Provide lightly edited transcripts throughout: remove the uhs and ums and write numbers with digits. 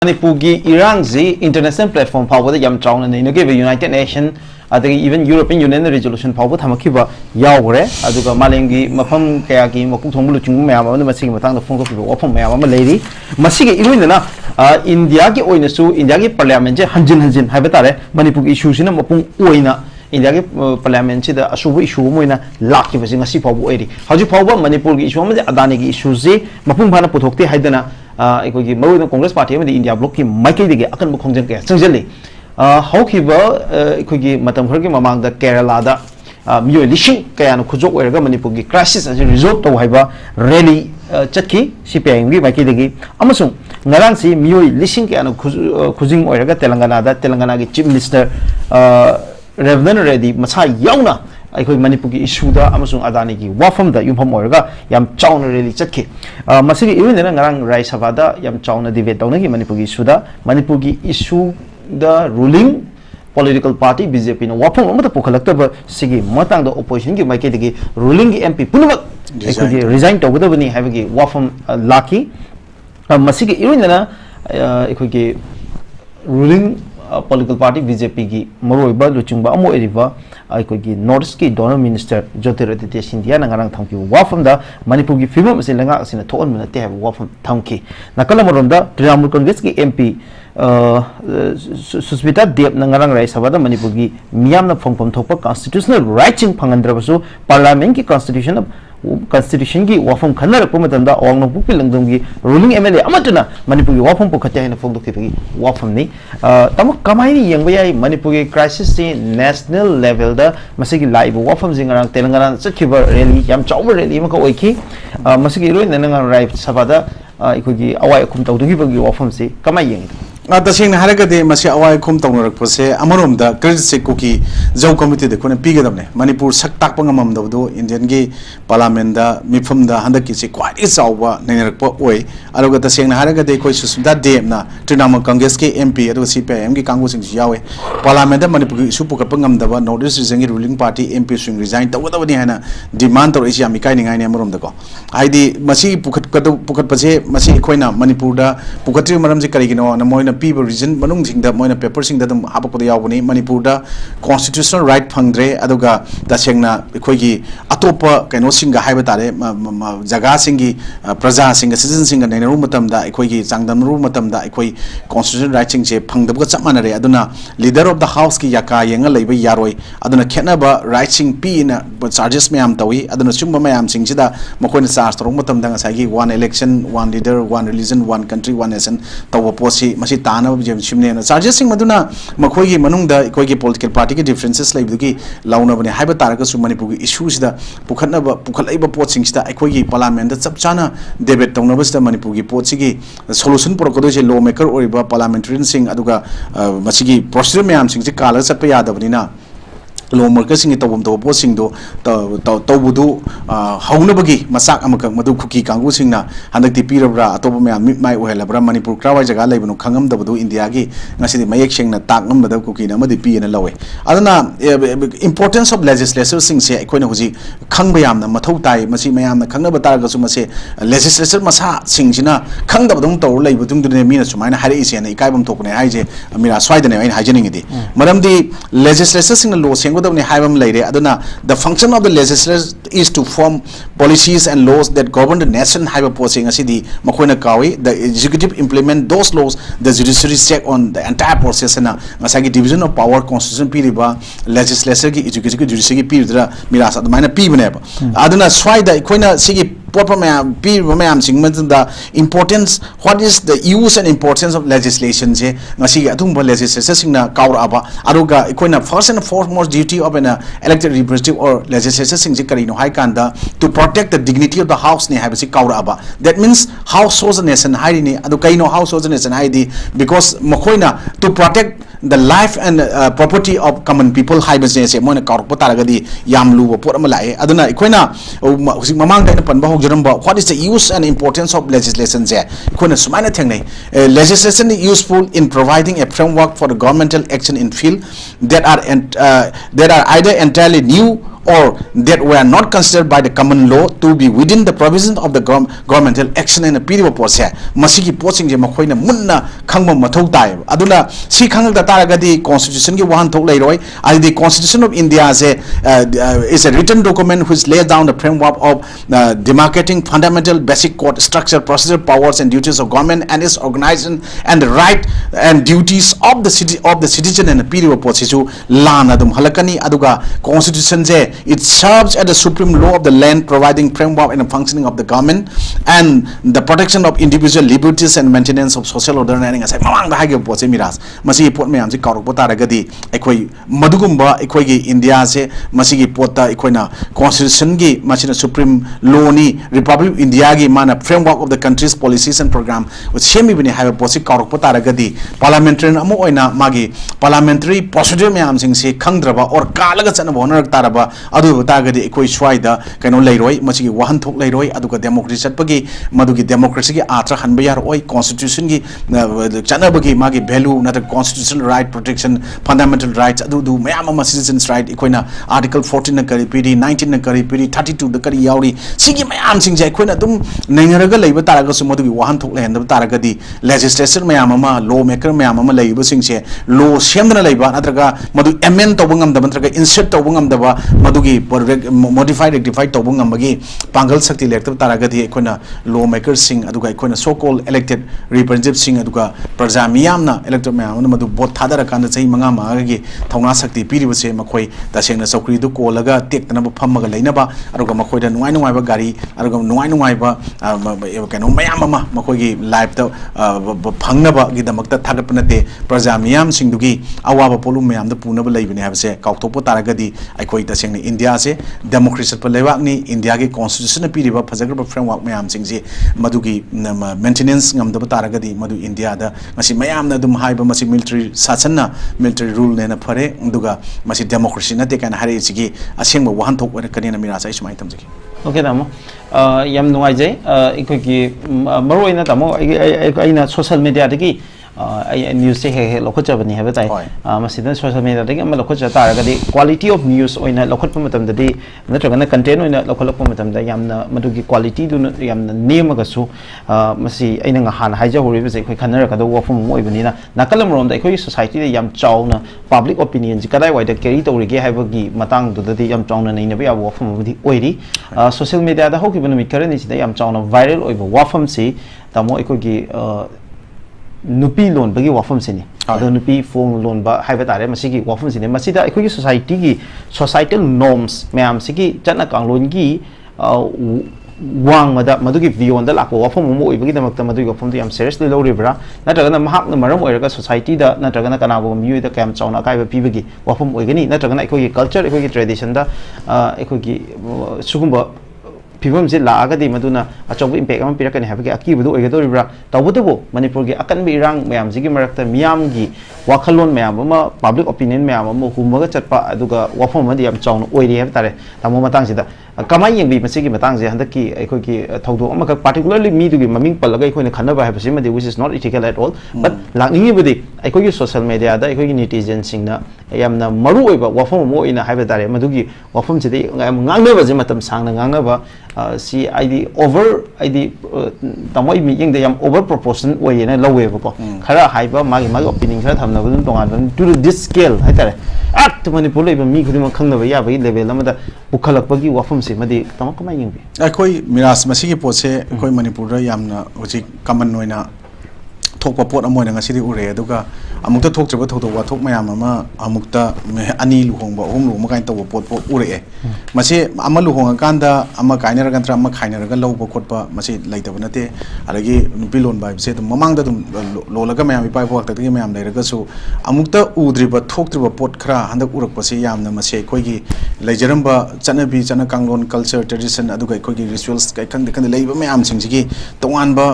Manipugi Iranzi international platform power the Yam Town and the United Nations, even European Union resolution power Tamakiba Yawre, Aduga Malingi, Mapam Kayaki, Makutum, the Masing Matang, the phone of the open Mayama lady, Masiki Irina, Indiaki Oinasu, Indiaki Parliament, Hanjin, Habatare, Manipugi issues in a Mapung Oina. India Parliament the Ashubu issue moina lucky was in a sipa way. How do you power Manipur issue the Adani issues Mapumpana Putoki Haidana Equity Congress Party the India blocking Mikey the Akan Konjan Singly. How Kiva could give Matam Hurgim among the Kerala Mu Lishing Kayan Kujo where Manipugi crisis as a result of Hiba rally Chaki, CPI, Mikey the Amazon Naransi Mu Lishing and Kuzing or Telangana Chief Minister Revenue ready, Masai Yauna, I could Manipugi issue the Amazon Adaniki, Wafam the Yumham Orga, Yam Chowna really Chaki. Masiki even in Narang Rai Savada, Yam Chowna Divet Donaki, Manipugi Suda, Manipugi issue the ruling political party, BJP, no Wapam, the Pokalaka, Sigi, Matang, the opposition, give my kid ruling MP Punuma, resigned over the winning having a Wafam Lucky. Masiki Irina, it could give ruling political party BJP ki maroiba luchungba amo eriva aikogi North ki donor minister 𝗬𝗘𝗡𝗗𝗏𝗠𝗕𝗓 India nangarang thamki wa from the Manipur ki fimam ase langa asina thon mena te have wa from thamki nakala maronda Trinamool Congress ki MP Susmita Deb nangarang rai sabada Manipur ki miyamna phongphom thokpa constitutional rights phangandrabasu parliament ki constitution ki wafam khanna rakpa matanda awang pupil langdam ki ruling MLA amatuna Manipur ki wafam pokhatya hena phongdok thipagi wafam ni tamo kamai ni yengba yai Manipur ki crisis se national level da masigi live wafam jingarang Telangana chakhiba rally yam chawba rally ma ka oiki masigi roi nanang rai sabada ikogi awai akum tawdugi bagi wafam se kamai yeng तसेंग हारगदे मसे अवाय खुम तौनरकपसे अमरोमदा credit cookie जौ committee दे कोने पिगदबने Manipur सक्ताक पंगममदबदो Indian की parliament दा मिफमदा हंदकी से quite चावबा नैनरकप ओय अरुगा तसेंग हारगदे कोइ सुसुदा देमना तृणमूल कांग्रेस के MP अरुगा CPIM की कांगुसिंग यावे पार्लियामेंट दा मणिपुर की इशू पुकटपंगमदबा नॉर्थ ईस्ट रीजन की रूलिंग पार्टी एमपी स्विंग रिजाइन तवदबनी हैना डिमांड तौर इसी अमिकाय निगायने अमरोमदको आइदी मसी पुकटपसे मसी खोइना मणिपुर दा पुकट्रि मरमजे करिगिनो नमोइना पीबो रीजन मनुंग सिंगदा मोइना पेपर सिंगदा दम हापकदा यावबनी मणिपुर दा कॉन्स्टिट्यूशनल राइट फंगद्रे अदुगा तसेंगना इखोइगी अतोपा कैनो सिंगा हाइबा तारे जगा सिंगी प्रजा सिंगा सिटीजन सिंगा नैनरु मतमदा इखोइगी चांगदमरु मतमदा इखोइ कॉन्स्टिट्यूशनल राइट सिंग से फंगदबगा चमानरे अदुना लीडर ऑफ द हाउस की याका येंगा लेबा यारोय अदुना खेनबा राइट सिंग पीना चार्जेस मयाम तवी अदुना सुंबा मयाम सिंगसिदा मखोइना चार्ज तरो मतमदा ngasagi one election one leader one religion one country one nation तव पोसी मसी ताना जिमने चार्जेस सिंग मदुना मखोइगी मनुंगदा इखोइगी पॉलिटिकल पार्टी के डिफरेंसेस लेबदुगी लाउनबने हाइबा तारगसु मणिपुर की इश्यूसिदा पुखलैबा पोटसिंगसिदा इखोइगी पार्लियामेंट चपचाना डिबेट तौनबसिदा मणिपुर की पोटसिगी सोल्यूशन पुरकदोजे लॉ मेकर ओरिबा पार्लियामेंटेरियन सिंग अदुगा मसिगी प्रोसीजर मयाम सिंगसे काला चटपा यादबनिना लॉ मेकर सिंग तौबम तौ पोटसिंगदो तौबुदु हौनबगी मसाक अमक मदु खुकी कांगु सिंगना हंदकति पीरब्रा अतोब मयाम मिटमाय ओहेलब्रा मणिपुर क्रावाय जगा लेबनु खंगमदबदु इंडिया की ngasi mayek sengna takngamda kuki na madi pi na lawe adana importance of legislators sing se akoina huji khangba yamna mathau tai masi mayamna khangna bataraga su mase legislature masa singsina khangdabadum tor leibudung dune mina sumaina hari ise na ikaibam thokne haije mira swaidane aina hajening idi maramdi legislature sing law sengodabni haibam leire aduna the function of the legislature is to form policies and laws that govern the nation haiba posing asidi makoina kawi the executive implement those laws the judiciary check on the entire process na ngasagi division of power constitution piriba legislature ki executive judiciary ki pirdra miras admaina pibne ba aduna swaida ikoina sigi potpa mayam piriba mayam singmanda importance what is the use and importance of legislation je ngasigi athumba legislature singna kauraba aruga ikoina first and foremost duty of an elected representative or legislature sing je karino hai kanda to protect the dignity of the house ne habasi kauraba that means house shows a nation haini adu kaino house shows a nation haidi because makoina to protect the life and property of common people haibase se moina kaurpa taragadi yamlu pot ama lai aduna ikoina husik mamang kaina panba hogjaramba what is the use and importance of legislation je ikoina sumaina thengnai legislation is useful in providing a framework for the governmental action in field that are either entirely new or that were not considered by the common law to be within the provisions of the governmental action and piriba pose masigi posing je makhoina munna khangba mathau tai aduna si khangak da taragadi constitution gi wahan thok leiroi the constitution of India is a written document which lays down the framework of demarcating fundamental basic court structure, procedural powers and duties of government and its organization and the right and duties of the citizen and the piriba posisu lana dum halakani aduga constitution je it serves as the supreme law of the land, providing framework and functioning of the government and the protection of individual liberties and maintenance of social order and as mamang da hage pose miras masi pot me amji karok pota ragadi ekoi madugumba ekoi gi India se masi gi pota ekoina constitution gi masina supreme law ni republic of India gi mana framework of the country's policies and program with shemi bini have posi karok pota ragadi parliamentary amo oina magi parliamentary procedure me amsing se khangdraba or kalaga chana bonar taraba adu batagadi ekoi swaida kaino leiroi masi gi wahan thok leiroi aduga democracy chatpagi madugi democracy gi atra hanba yar oi constitution gi chanabagi magi value na the constitutional right protection fundamental rights adu du mayam ama citizens right ekoina article 14 na kari pd 19 na kari pd 32 da kari yauri sigi mayam sing jai ekoina dum naingaraga leiba taraga su madugi wahan thok le henda taragadi legislature mayam ama law maker mayam ama leiba sing se law semdana leiba natraga madu amend tobungam da natraga insert tobungam da madugi modify rectify tobungam bagi pangal sakti lekta taragadi ekoina law makers sing aduga ekoina so called elected representatives sing aduga praja miyamna elected mayam madu vote thadara kan chai manga ma gi thongna sakti piriba se makhoi tasengna saukri du kolaga tektana ba phammaga leinaba aduga makhoi da nuai nuai ba gari aduga nuai ba kano mayam ama makhoi gi live ta phangnaba gi damakta thagatpana te praja miyam sing dugi awaba polum mayam da punaba leibini habse kauktopo taragadi aikoi tasengna India se democracy pa lewak ni India gi constitution piriba phajagraba framework mayam sing ji madugi maintenance ngamdaba taragadi madu India da masi mayam na dum haiba masi military sasana military rule ne na phare duga masi democracy na te kan hare sigi asengba wahan thok wer kanena mira sai sumai tamjiki okay tamo yam nuai jai ikoi ki maroi na tamo aina social media dagi news se he lokho chabani haba tai masidan social media dagi am lokho chata ragadi quality of news oina lokhot pamatam dadi natragana content oina lokhol pamatam da yamna madugi quality du yamna name ga su masi aina nga han haija hori be khoi khanara ka do wafum moi bani na nakalam rom da khoi society da yam chawna public opinion ji kadai wai da carry to rige haiba gi matang du dadi yam chawna nei na ba wafum budi oiri social media da hoki banu mi karani ji da yam chawna viral oiba wafum si tamo ikoi gi nupi loan bagi wafam sini ado nupi phone loan ba haiba tare masigi wafam sini masida ekoi society gi societal norms mayam sigi chana kanglon gi wang mada madugi beyond da lakwa wafam mo ibagi da makta madugi wafam yam seriously low ribra natraga na mahak na maram oiraga society da natraga na kanago miyu da kam chauna kai ba pibagi wafam oigani natraga na ekoi culture ekoi tradition da ekoi sugumba people se la aga di maduna achong impact am pirakani have ki aki budu oiga doribra tawbudu manipur gi akan bi rang mayam jigi marakta miyam gi wakhalon mayam ma public opinion mayam ma humaga chatpa aduga wafom ma di yam chawna oiri have tare tamo matang sida kamai yeng bi masigi matang je handaki ekoi ki thawdo ama ka particularly me dugi maming palaga ekoi na khanaba have sima which is not ethical at all but lakningi budi ekoi ki social media da ekoi ki netizen sing na yamna maru oiba wafom mo ina have tare madugi wafom se de ngangne ba je matam sangna nganga ba si ID over ID tamo mi yeng de yam over proportion way na lowe ba ko khara haiba magi opinion khara thamna bu tongan to this scale hai tare at manipur le mi khudi ma khangna ba ya ba level amada bukhalak bagi wafam se madi tamo kamai yeng bi akoi miras masigi pose akoi manipur ra yamna hoji common noina thokpa pot amoina ngasidi ure aduga amukta thoktreba thokwa wathok mayam ama amukta ani luhongba hom lu makai taw pot pot ure mase ama luhonga kanda ama kainara gantra ama khainara ga lawba khotpa mase laitaba nate alagi pilon bai se dum mamangda dum lolaga mayam ipai phok ta mayam leiraga su amukta udriba thoktriba pot khra handak urak pase yamna mase koigi leijaramba chanabi chana kanglon culture tradition aduga koigi rituals kai khang leiba mayam singjigi tongan ba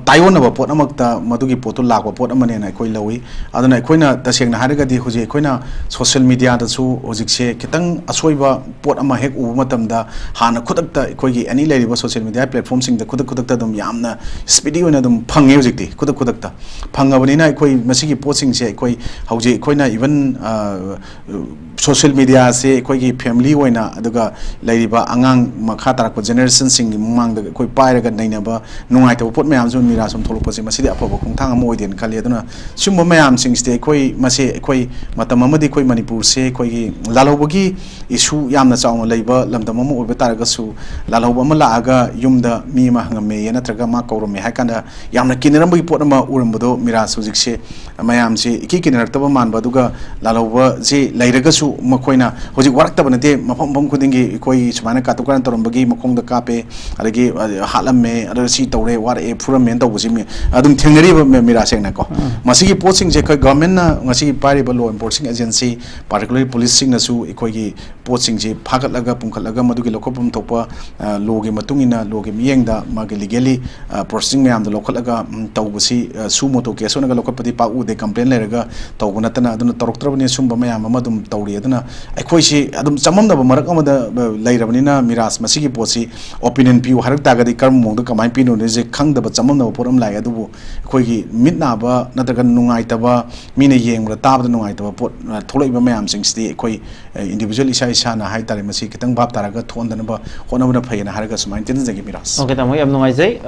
taiwan ba pot amakta madugi potu lakwa pot amane na koi lawi aduna koina tasengna haragadi hoje koina social media da su hojikse kitang asoiba pot ama hek u matamda hana khudakta koigi ani leriba social media platform sing da khudakta dum yamna speedy oina dum phange hojikti khudakta phangabani koi masigi pot sing se koi hoje koina even social media se koi family oina aduga leriba angang makha tarak generation sing mang da koi pairaga nainaba nungai to pot mayam zun mira som tholopo se masidi apoba khongthang ama oiden khali aduna sumba mayam sing ste koi mase koi matam amadi koi manipur se koi lalobagi issue yamna chaung leiba lamdam ama oiba taraga su lalob ama laaga yumda mi ma ngame yana traga ma kaurome hakanda yamna kinirambagi pot ama urambodo mira sujik se mayam se iki kiniraktaba manba duga laloba je leiraga su makoina hoji warakta banate mafam bam khudingi koi sumana katukan torambagi makongda kape adagi halamme adasi tawre war e pura men tawbusi mi adum thengnari mira sengna ko masigi posting je kai government na ngasi pariba law enforcement agency particularly police sing na su ikoigi posting je phagatlaga pungkhatlaga madugi lokopum thopa logi matungina logi miyengda magi legally processing me am da lokhatlaga tawbusi su moto case onaga lokopati pa u de complaint leraga tawbuna tana aduna toroktrabani sumba mayam amadum tawri aduna aikoi si adum chamamda marak amada leirabani miras masigi posi opinion piu harak tagadi karm mongda kamai pinu ne je khangdaba chamamda poram lai adubu koigi mitnaba nataga nungaitaba mine yengra tabda nungaitaba pot tholoiba mayam singsti koi individual isa isa na hai tare masi kitang bab taraga thondanaba honabuna phayena haraga sumain tin jagi miras okay tamo yam nungai jai